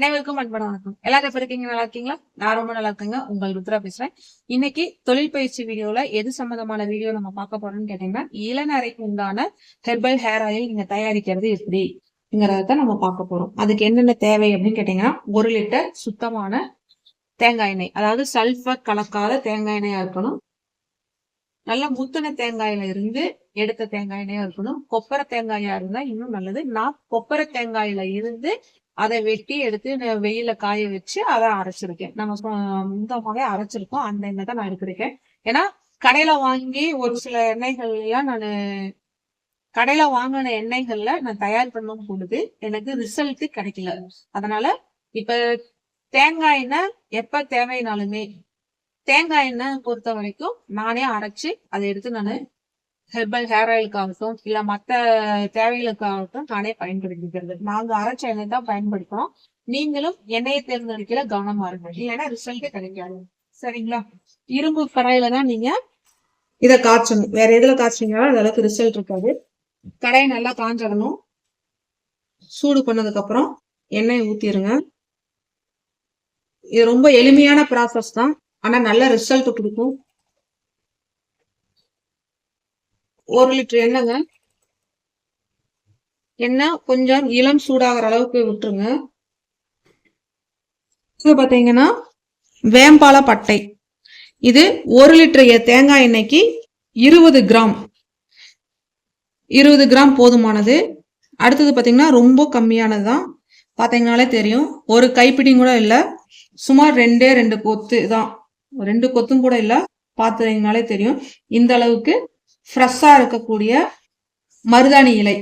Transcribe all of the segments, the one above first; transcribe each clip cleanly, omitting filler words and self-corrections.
அனைவருக்கும் அன்பான வணக்கம். எல்லாரும் எப்படி இருக்கீங்க? நல்லா இருக்கீங்களா? நான் ரொம்ப நல்லா இருக்கேங்க. உங்கள் ருத்ரா பேசுறேன். இன்னைக்கு தொழில் பயிற்சி வீடியோல எது சம்பந்தமான வீடியோ நம்ம பார்க்க போறோம்னு கேட்டீங்கன்னா, இளநரைக்கு உண்டான ஹெர்பல் ஹேர் ஆயில் நீங்க தயாரிக்கிறது எப்படிங்கிறத நம்ம பார்க்க போறோம். அதுக்கு என்னென்ன தேவை அப்படின்னு கேட்டீங்கன்னா, 1 லிட்டர் சுத்தமான தேங்காய் எண்ணெய், அதாவது சல்ஃபர் கலக்காத தேங்காய் எண்ணெயா இருக்கணும். நல்லா முத்தின தேங்காயில இருந்து எடுத்த தேங்காய் எண்ணெயா இருக்கணும். கொப்பரை தேங்காயா இருந்தா இன்னும் நல்லது. நான் கொப்பரை தேங்காயில இருந்து அதை வெட்டி எடுத்து வெயில காய வச்சு அதை அரைச்சிருக்கேன். நம்ம சொந்தமாவே அரைச்சிருக்கோம். அந்த எண்ணெய் தான் நான் எடுத்திருக்கேன். ஏன்னா கடையில வாங்கி ஒரு சில எண்ணெய்கள்லாம் கடையில வாங்கின எண்ணெய்கள்ல நான் தயார் பண்ணும் பொழுது எனக்கு ரிசல்ட் கிடைக்கல. அதனால இப்ப தேங்காய் எண்ணெய் எப்ப தேவைனாலுமே தேங்காய் எண்ணெய் பொறுத்த வரைக்கும் நானே அரைச்சு அதை எடுத்து நான் ஹெர்பல் ஹேர் ஆயிலுக்காகட்டும் இல்ல மத்த தேவைகளுக்காகட்டும் நானே பயன்படுத்திக்கிறது. நாங்க அரைச்ச எண்ணெய் தான் பயன்படுத்துறோம். நீங்களும் எண்ணெயை தேர்ந்தெடுக்கல கவனமா இருங்க, இல்லைன்னா ரிசல்ட் கிடைக்காது. சரிங்களா? இரும்பு கடாயில தான் நீங்க இதை காய்ச்சணும். வேற எதுல காய்ச்சிங்கன்னா அது அளவுக்கு ரிசல்ட் இருக்காது. கடாயை நல்லா காஞ்சிடணும். சூடு பண்ணதுக்கு அப்புறம் எண்ணெயை ஊத்திருங்க. இது ரொம்ப எளிமையான ப்ராசஸ் தான், ஆனா நல்ல ரிசல்ட் கொடுக்கும். 1 லிட்டர் எண்ணெய்ங்க. எண்ணெய் கொஞ்சம் இளம் சூடாகிற அளவுக்கு விட்டுருங்க. இது பாத்தீங்கன்னா வேம்பால பட்டை. இது 1 லிட்டர் தேங்காய் எண்ணெய்க்கு 20 கிராம் 20 கிராம் போதுமானது. அடுத்தது பாத்தீங்கன்னா ரொம்ப கம்மியானது தான். பாத்தீங்கன்னாலே தெரியும், ஒரு கைப்பிடி கூட இல்ல, சுமார் 2 கொத்து தான். 2 கொத்தும் கூட இல்ல, பாத்தீங்கன்னாலே தெரியும். இந்த அளவுக்கு ஃப்ரெஷ்ஷா இருக்கக்கூடிய மருதாணி இலை.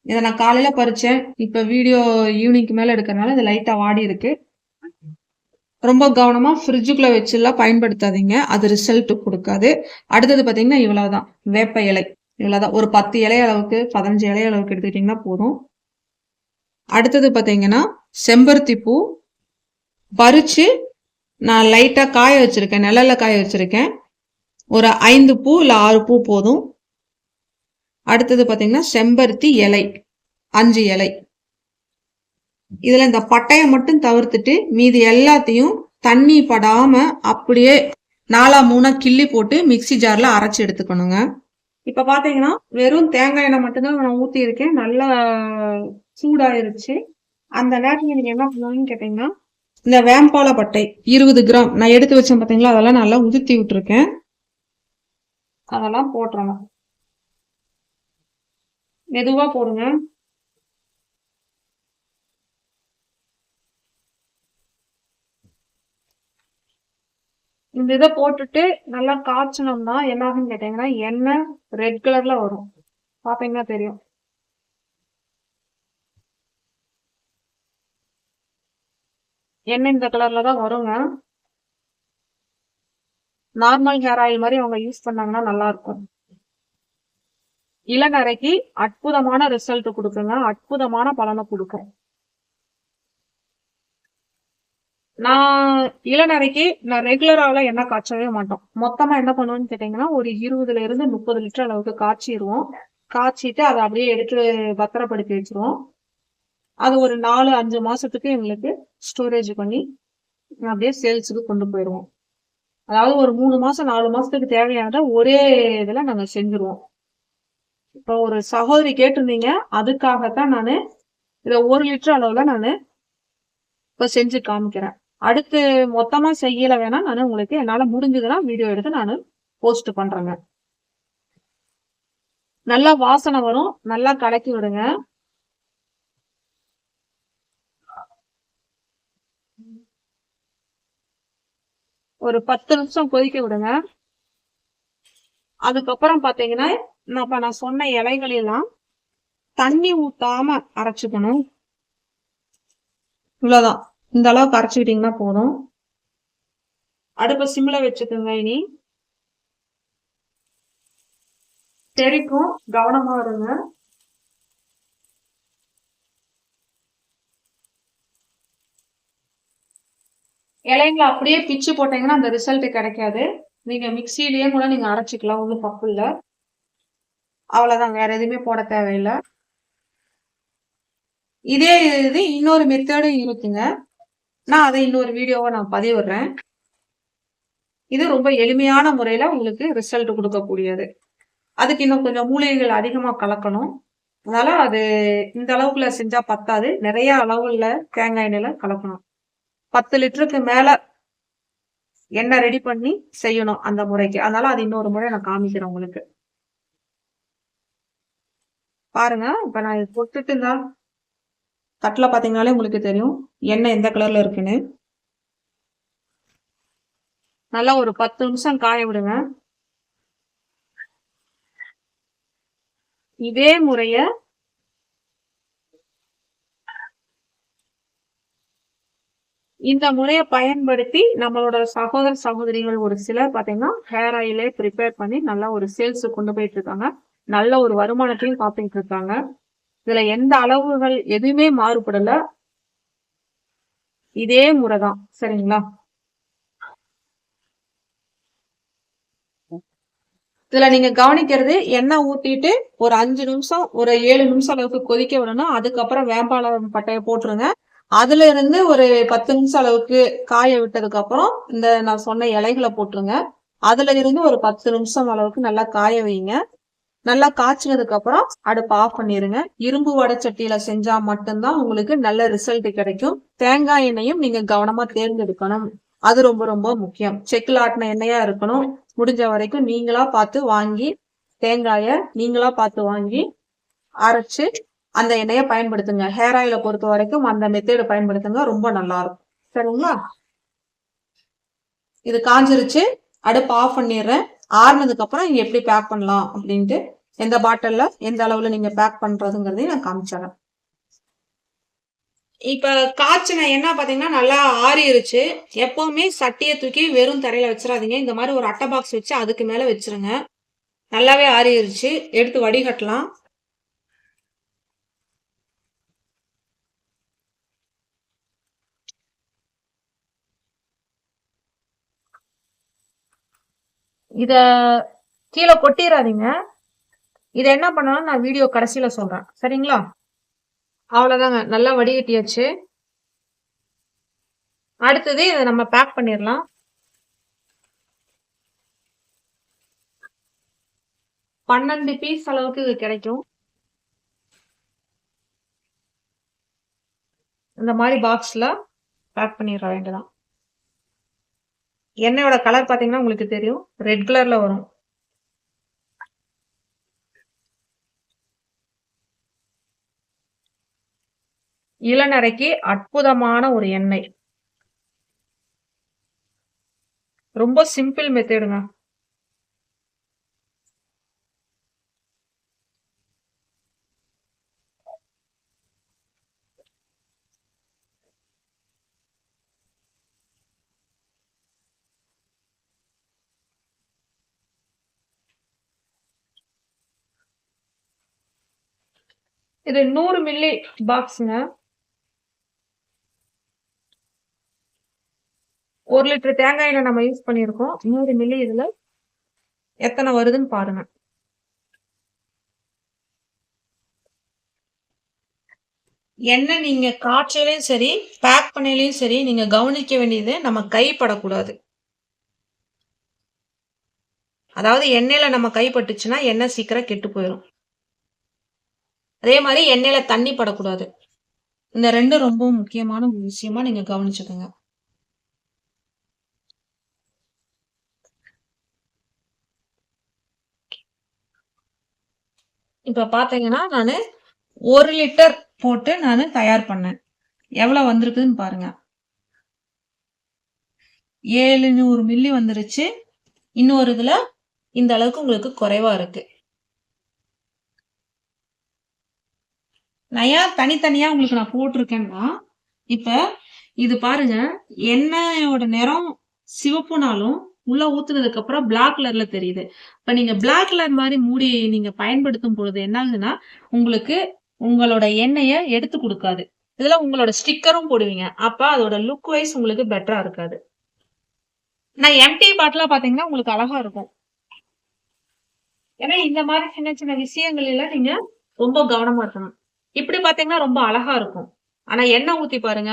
இதை நான் காலையில பறிச்சேன். இப்ப வீடியோ ஈவினிங்க்கு மேல எடுக்கிறதுனால இது லைட்டா வாடி இருக்கு. ரொம்ப கவனமா ஃப்ரிட்ஜுக்குள்ள வச்சுலாம் பயன்படுத்தாதீங்க, அது ரிசல்ட் கொடுக்காது. அடுத்தது பாத்தீங்கன்னா இவ்வளவுதான், வேப்ப இலை. இவ்வளவுதான், ஒரு 10 இலை அளவுக்கு 15 இலை அளவுக்கு எடுத்துக்கிட்டீங்கன்னா போதும். அடுத்தது பாத்தீங்கன்னா செம்பருத்தி பூ பறிச்சு நான் லைட்டா காய வச்சிருக்கேன், நிழல்ல காய வச்சிருக்கேன். ஒரு 5 பூ இல்ல 6 பூ போதும். அடுத்தது பாத்தீங்கன்னா செம்பருத்தி இலை 5 இலை. இதுல இந்த பட்டையை மட்டும் தவிர்த்துட்டு மீதி எல்லாத்தையும் தண்ணி படாம அப்படியே 4-3 கிள்ளி போட்டு மிக்சி ஜார்ல அரைச்சு எடுத்துக்கணுங்க. இப்ப பாத்தீங்கன்னா வெறும் தேங்காய் எண்ணெய் மட்டும்தான் நான் ஊத்தி இருக்கேன். நல்லா சூடாயிருச்சு. அந்த நேரத்துல நீங்க என்ன பண்ணணும்னு கேட்டீங்கன்னா, இந்த வேம்பால பட்டை 20 கிராம் நான் எடுத்து வச்சேன் பாத்தீங்களா, அதெல்லாம் நல்லா உதுத்தி விட்டுருக்கேன். அதெல்லாம் போட்டுறணும். மெதுவா போடுங்க. இந்த இதை போட்டுட்டு நல்லா காய்ச்சணும்னா என்ன ஆகுன்னு கேட்டீங்கன்னா, எண்ணெய் ரெட் கலர்ல வரும். பாத்தீங்கன்னா தெரியும். எண்ணெய் இந்த கலர்ல தான் வருங்க. நார்மல் ஹேர் ஆயில் மாதிரி அவங்க யூஸ் பண்ணாங்கன்னா நல்லா இருக்கும். இளநரைக்கு அற்புதமான ரிசல்ட் கொடுக்குங்க, அற்புதமான பலனை கொடுக்கும். நான் இளநரைக்கு நான் ரெகுலராக எண்ணெய் காய்ச்சவே மாட்டோம். மொத்தமா என்ன பண்ணுவோம்னு கேட்டீங்கன்னா, ஒரு 20 இருந்து 30 லிட்டர் அளவுக்கு காய்ச்சிடுவோம். காய்ச்சிட்டு அதை அப்படியே எடுத்து பத்திரப்படுத்தி வச்சிருவோம். அது ஒரு 4-5 மாசத்துக்கு எங்களுக்கு ஸ்டோரேஜ் பண்ணி அப்படியே சேல்ஸுக்கு கொண்டு போயிடுவோம். அதாவது ஒரு 3 மாசம் 4 மாசத்துக்கு தேவையானதை ஒரே இதுல நாங்க செஞ்சிருவோம். இப்போ ஒரு சகோதரி கேட்டிருந்தீங்க, அதுக்காகத்தான் நான் இதை 1 லிட்டர் அளவுல நான் இப்ப செஞ்சு காமிக்கிறேன். அடுத்து மொத்தமா செய்யல வேணா நான் உங்களுக்கு என்னால முடிஞ்சதுன்னா வீடியோ எடுத்து நான் போஸ்ட் பண்றேங்க. நல்லா வாசனை வரும். நல்லா கலக்கி விடுங்க. ஒரு 10 நிமிஷம் கொதிக்க விடுங்க. அதுக்கப்புறம் பாத்தீங்கன்னா நான் சொன்ன இலைகளெல்லாம் தண்ணி ஊத்தாம அரைச்சுக்கணும். இவ்வளவுதான், இந்த அளவுக்கு அரைச்சுக்கிட்டீங்கன்னா போதும். அடுப்ப சிம்ல வச்சுக்கோங்க. இனி தெரிக்கும், கவனமா இருங்க. இலைங்களை அப்படியே பிச்சு போட்டீங்கன்னா அந்த ரிசல்ட் கிடைக்காது. நீங்க மிக்சியிலேயே கூட நீங்க அரைச்சிக்கலாம், ஒன்றும் தப்பு இல்லை. அவ்வளவுதான், வேற எதுவுமே போட தேவையில்லை. இதே இது இன்னொரு மெத்தடும் இருக்குங்க. நான் அதை இன்னொரு வீடியோவை நான் பதிவிடுறேன். இது ரொம்ப எளிமையான முறையில உங்களுக்கு ரிசல்ட் கொடுக்கக்கூடியது. அதுக்கு இன்னும் கொஞ்சம் மூலிகைகள் அதிகமா கலக்கணும். அதனால அது இந்த அளவுக்குள்ள செஞ்சா பத்தாது. நிறைய அளவுல தேங்காய் எண்ணெயில கலக்கணும். 10 லிட்டருக்கு மேல எண்ணெய் ரெடி பண்ணி செய்யணும் அந்த முறைக்கு. அதனால அது இன்னொரு முறை நான் காமிக்கிறேன் உங்களுக்கு. பாருங்க, இப்ப நான் இது போட்டுட்டு தான் தட்டுல பாத்தீங்கன்னாலே உங்களுக்கு தெரியும் எண்ணெய் எந்த கலர்ல இருக்குன்னு. நல்லா ஒரு 10 நிமிஷம் காய விடுங்க. இதே முறைய இந்த முறையை பயன்படுத்தி நம்மளோட சகோதர சகோதரிகள் ஒரு சிலர் பாத்தீங்கன்னா ஹேர் ஆயிலே ப்ரிப்பேர் பண்ணி நல்லா ஒரு சேல்ஸ் கொண்டு போயிட்டு இருக்காங்க. நல்ல ஒரு வருமானத்தையும் காப்பிட்டு இருக்காங்க. இதுல எந்த அளவுகள் எதுவுமே மாறுபடல. இதே முறைதான். சரிங்களா? இதுல நீங்க கவனிக்கிறது, எண்ணெய் ஊத்திட்டு ஒரு 5 நிமிஷம் ஒரு 7 நிமிஷம் அளவுக்கு கொதிக்க விடணும். அதுக்கப்புறம் வேம்பாலம் பட்டையை போட்டுருங்க. அதுல இருந்து ஒரு 10 நிமிஷம் அளவுக்கு காய விட்டதுக்கு அப்புறம் இந்த நான் சொன்ன இலைகளை போட்டுருங்க. அதுல இருந்து ஒரு 10 நிமிஷம் அளவுக்கு நல்லா காய வைங்க. நல்லா காய்ச்சினதுக்கு அப்புறம் அடுப்பு ஆஃப் பண்ணிருங்க. இரும்பு வடைச்சட்டியில செஞ்சா மட்டும்தான் உங்களுக்கு நல்ல ரிசல்ட் கிடைக்கும். தேங்காய் எண்ணெயும் நீங்க கவனமா தேர்ந்தெடுக்கணும். அது ரொம்ப ரொம்ப முக்கியம். செக்கில் ஆட்டின எண்ணெயா இருக்கணும். முடிஞ்ச வரைக்கும் நீங்களா பார்த்து வாங்கி தேங்காய நீங்களா பார்த்து வாங்கி அரைச்சு அந்த எண்ணெயை பயன்படுத்துங்க. ஹேர் ஆயில பொறுத்த வரைக்கும் அந்த மெத்தேட பயன்படுத்துங்க. ரொம்ப நல்லா இருக்கும். சரிங்களா? இது காஞ்சிருச்சு. அடுப்பு ஆஃப் பண்ணிடுறேன். ஆறுனதுக்கு அப்புறம் இங்க எப்படி பேக் பண்ணலாம் அப்படின்ட்டு எந்த பாட்டில்ல எந்த அளவுல நீங்க பேக் பண்றதுங்கிறதையும் நான் காமிச்சிடறேன். இப்ப காய்ச்சின எண்ணெய் பாத்தீங்கன்னா நல்லா ஆறிருச்சு. எப்பவுமே சட்டியை தூக்கி வெறும் தரையில வச்சிடாதீங்க. இந்த மாதிரி ஒரு அட்டை பாக்ஸ் வச்சு அதுக்கு மேல வச்சிருங்க. நல்லாவே ஆறிருச்சு. எடுத்து வடிகட்டலாம். இத கீழே கொட்டிடாதீங்க. இத என்ன பண்ணலாம் நான் வீடியோ கடைசியில சொல்றேன். சரிங்களா? அவ்வளவுதாங்க. நல்லா வடிகட்டியாச்சு. அடுத்தது இதை நம்ம பேக் பண்ணிடலாம். 12 பீஸ் அளவுக்கு இது கிடைக்கும். இந்த மாதிரி பாக்ஸ்ல பேக் பண்ணிட வேண்டியதான். எண்ணெயோட கலர் பாத்தீங்கன்னா உங்களுக்கு தெரியும். ரெட் கலர்ல வரும். இளநரைக்கு அற்புதமான ஒரு எண்ணெய். ரொம்ப சிம்பிள் மெத்தேடுங்க. இது 100 மில்லி பாக்ஸுங்க. 1 லிட்டர் தேங்காயில நம்ம யூஸ் பண்ணியிருக்கோம். 100 மில்லி இதுல எத்தனை வருதுன்னு பாருங்க. எண்ணெய் நீங்க காய்ச்சலையும் சரி பேக் பண்ணலையும் சரி நீங்க கவனிக்க வேண்டியது நம்ம கைப்படக்கூடாது. அதாவது எண்ணெயில நம்ம கைப்பட்டுச்சுன்னா எண்ணெய் சீக்கிரம் கெட்டு போயிடும். அதே மாதிரி எண்ணெயில தண்ணி படக்கூடாது. இந்த ரெண்டும் ரொம்ப முக்கியமான ஒரு விஷயமா நீங்க கவனிச்சுக்கோங்க. இப்ப பாத்தீங்கன்னா நானு 1 லிட்டர் போட்டு நானு தயார் பண்ணேன். எவ்வளவு வந்திருக்குதுன்னு பாருங்க. 700 மில்லி வந்துருச்சு. இன்னொரு இதுல இந்த அளவுக்கு உங்களுக்கு குறைவா இருக்கு. நான் ஏன் தனித்தனியா உங்களுக்கு நான் போட்டிருக்கேன்னா, இப்ப இது பாருங்க, எண்ணெயோட நிறம் சிவப்புனாலும் உள்ள ஊத்துனதுக்கு அப்புறம் பிளாக் கலர்ல தெரியுது. இப்ப நீங்க பிளாக் கலர் மாதிரி மூடி நீங்க பயன்படுத்தும் பொழுது என்ன ஆகுதுன்னா, உங்களுக்கு உங்களோட எண்ணெய எடுத்து கொடுக்காது. இதுல உங்களோட ஸ்டிக்கரும் போடுவீங்க. அப்ப அதோட லுக் வைஸ் உங்களுக்கு பெட்டரா இருக்காது. நான் எம்டி பாட்டிலா பாத்தீங்கன்னா உங்களுக்கு அழகா இருக்கும். ஏன்னா இந்த மாதிரி சின்ன சின்ன விஷயங்கள்ல நீங்க ரொம்ப கவனமா இருக்கணும். இப்படி பாத்தீங்கன்னா ரொம்ப அழகா இருக்கும். ஆனா எண்ணெய் ஊத்தி பாருங்க.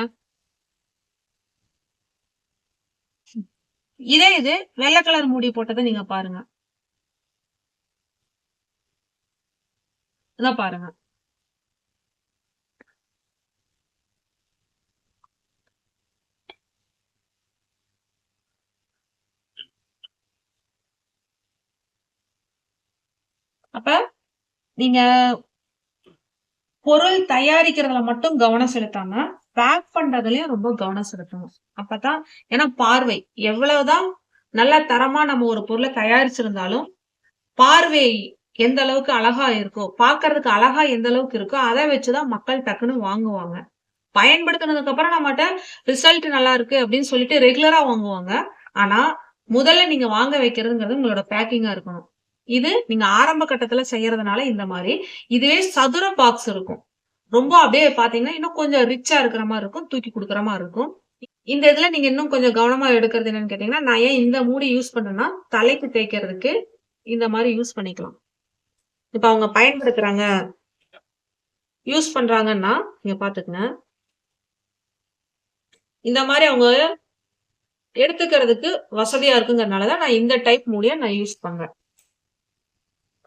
இதே இது வெள்ளை கலர் மூடி போட்டதை நீங்க பாருங்க. இதான் பாருங்க. அப்ப நீங்க பொருள் தயாரிக்கிறதுல மட்டும் கவனம் செலுத்தாம பேக் பண்றதுலயும் ரொம்ப கவனம் செலுத்தணும். அப்பதான் ஏன்னா பார்வை எவ்வளவுதான் நல்ல தரமா நம்ம ஒரு பொருளை தயாரிச்சிருந்தாலும் பார்வை எந்த அளவுக்கு அழகா இருக்கோ, பாக்குறதுக்கு அழகா எந்த அளவுக்கு இருக்கோ அதை வச்சுதான் மக்கள் டக்குன்னு வாங்குவாங்க. பயன்படுத்தினதுக்கு அப்புறம் நம்மகிட்ட ரிசல்ட் நல்லா இருக்கு அப்படின்னு சொல்லிட்டு ரெகுலரா வாங்குவாங்க. ஆனா முதல்ல நீங்க வாங்க வைக்கிறதுங்கிறது உங்களோட பேக்கிங்கா இருக்கணும். இது நீங்க ஆரம்ப கட்டத்துல செய்யறதுனால இந்த மாதிரி. இதுவே சதுர பாக்ஸ் இருக்கும். ரொம்ப அப்படியே பாத்தீங்கன்னா இன்னும் கொஞ்சம் ரிச்சா இருக்கிற மாதிரி இருக்கும், தூக்கி கொடுக்குற மாதிரி இருக்கும். இந்த இதுல நீங்க இன்னும் கொஞ்சம் கவனமா எடுக்கிறது என்னன்னு கேட்டீங்கன்னா, நான் ஏன் இந்த மூடி யூஸ் பண்றேன்னா தலைக்கு தேய்க்கிறதுக்கு இந்த மாதிரி யூஸ் பண்ணிக்கலாம். இப்ப அவங்க பயன்படுத்துறாங்க, யூஸ் பண்றாங்கன்னா நீங்க பாத்துக்கங்க. இந்த மாதிரி அவங்க எடுத்துக்கிறதுக்கு வசதியா இருக்குங்கிறதுனாலதான் நான் இந்த டைப் மூடிய நான் யூஸ் பண்றேன்.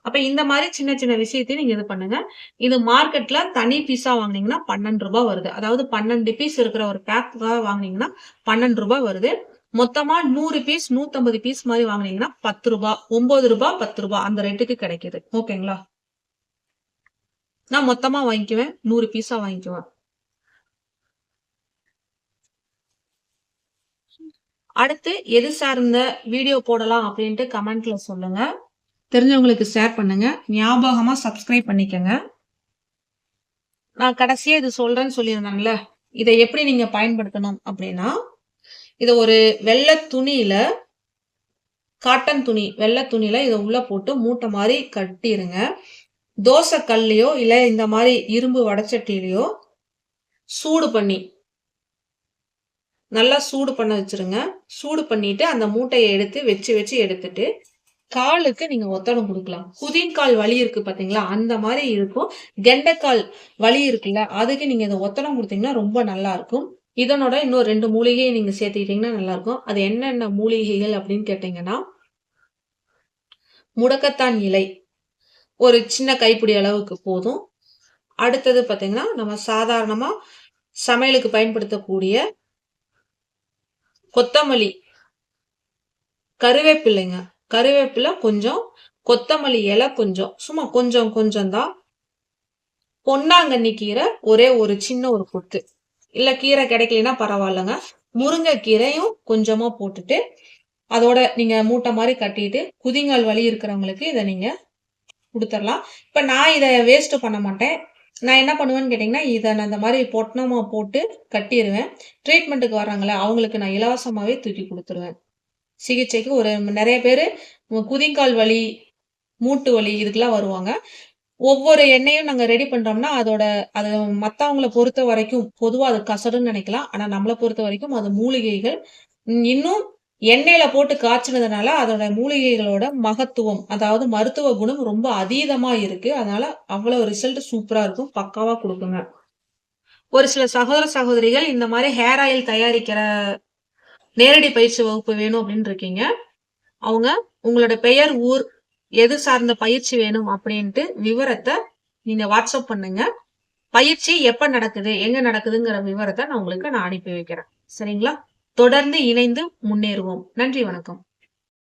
அப்ப இந்த மாதிரி சின்ன சின்ன விஷயத்தையும் நீங்க இது பண்ணுங்க. இது மார்க்கெட்ல தனி பீஸா வாங்குனீங்கன்னா 12 ரூபாய் வருது. அதாவது 12 பீஸ் இருக்கிற ஒரு பேக்காக வாங்குனீங்கன்னா 12 ரூபாய் வருது. மொத்தமா 100 பீஸ் 150 பீஸ் மாதிரி வாங்குனீங்கன்னா 10 ரூபாய், 9 ரூபாய், 10 ரூபாய் அந்த ரேட்டுக்கு கிடைக்குது. ஓகேங்களா? நான் மொத்தமா வாங்கிக்குவேன். 100 பீஸா வாங்கிக்குவேன். அடுத்து எது சார்ந்த வீடியோ போடலாம் அப்படின்ட்டு கமெண்ட்ல சொல்லுங்க. தெரிஞ்சவங்களுக்கு ஷேர் பண்ணுங்க. ஞாபகமா சப்ஸ்கிரைப் பண்ணிக்கங்க. நான் கடைசியா இது சொல்றேன்னு சொல்லியிருந்தாங்கல்ல, இதை எப்படி நீங்க பயன்படுத்தணும் அப்படின்னா, இதை ஒரு வெள்ளை துணியில, காட்டன் துணி வெள்ளை துணியில இதை உள்ள போட்டு மூட்டை மாதிரி கட்டிருங்க. தோசை கல்லையோ இல்ல இந்த மாதிரி இரும்பு வடச்சட்டியிலையோ சூடு பண்ணி நல்லா சூடு பண்ண வச்சிருங்க. சூடு பண்ணிட்டு அந்த மூட்டையை எடுத்து வச்சு எடுத்துட்டு காலுக்கு நீங்க ஒத்தடம் கொடுக்கலாம். குதின்கால் வலி இருக்கு பாத்தீங்களா, அந்த மாதிரி இருக்கும். கெண்டைக்கால் வலி இருக்குல்ல, அதுக்கு நீங்க இந்த ஒத்தடம் கொடுத்தீங்கன்னா ரொம்ப நல்லா இருக்கும். இதனோட இன்னும் 2 மூலிகையை நீங்க சேர்த்துக்கிட்டீங்கன்னா நல்லா இருக்கும். அது என்னென்ன மூலிகைகள் அப்படின்னு கேட்டீங்கன்னா, முடக்கத்தான் இலை ஒரு சின்ன கைப்பிடி அளவுக்கு போதும். அடுத்தது பாத்தீங்கன்னா, நம்ம சாதாரணமா சமையலுக்கு பயன்படுத்தக்கூடிய கொத்தமல்லி, கருவேப்பிள்ளைங்க, கருவேப்பிலை கொஞ்சம், கொத்தமல்லி இலை கொஞ்சம், சும்மா கொஞ்சம் கொஞ்சம் தான். பொன்னாங்கண்ணி கீரை ஒரே ஒரு சின்ன ஒரு கொத்து, இல்ல கீரை கிடைக்கலன்னா பரவாயில்லைங்க. முருங்கை கீரையும் கொஞ்சமா போட்டுட்டு அதோட நீங்க மூட்டை மாதிரி கட்டிட்டு குதிங்கால் வலி இருக்கிறவங்களுக்கு இதை நீங்க கொடுத்துடலாம். இப்ப நான் இதை வேஸ்ட் பண்ண மாட்டேன். நான் என்ன பண்ணுவேன்னு கேட்டீங்கன்னா, இதை நான் இந்த மாதிரி பொட்டணமா போட்டு கட்டிடுவேன். ட்ரீட்மெண்ட்டுக்கு வர்றாங்களே அவங்களுக்கு நான் இலவசமாவே தூக்கி கொடுத்துருவேன். சிகிச்சைக்கு ஒரு நிறைய பேரு குதிங்கால் வலி, மூட்டு வலி இதுக்கெல்லாம் வருவாங்க. ஒவ்வொரு எண்ணெயும் நாங்க ரெடி பண்றோம்னா அதோட அது மத்தவங்களை பொறுத்த வரைக்கும் பொதுவா அது கசடுன்னு நினைக்கலாம். ஆனா நம்மளை பொறுத்த வரைக்கும் அது மூலிகைகள். இன்னும் எண்ணெயில போட்டு காய்ச்சினதுனால அதோட மூலிகைகளோட மகத்துவம், அதாவது மருத்துவ குணம் ரொம்ப அதீதமா இருக்கு. அதனால அவ்வளவு ரிசல்ட் சூப்பரா இருக்கும், பக்காவா கொடுக்குங்க. ஒரு சில சகோதர சகோதரிகள் இந்த மாதிரி ஹேர் ஆயில் தயாரிக்கிற நேரடி பயிற்சி வகுப்பு வேணும் அப்படின்னு இருக்கீங்க. அவங்க உங்களோட பெயர், ஊர், எது சார்ந்த பயிற்சி வேணும் அப்படின்ட்டு விவரத்தை நீங்க வாட்ஸ்அப் பண்ணுங்க. பயிற்சி எப்ப நடக்குது, எங்க நடக்குதுங்கிற விவரத்தை நான் உங்களுக்கு அனுப்பி வைக்கிறேன். சரிங்களா? தொடர்ந்து இணைந்து முன்னேறுவோம். நன்றி, வணக்கம்.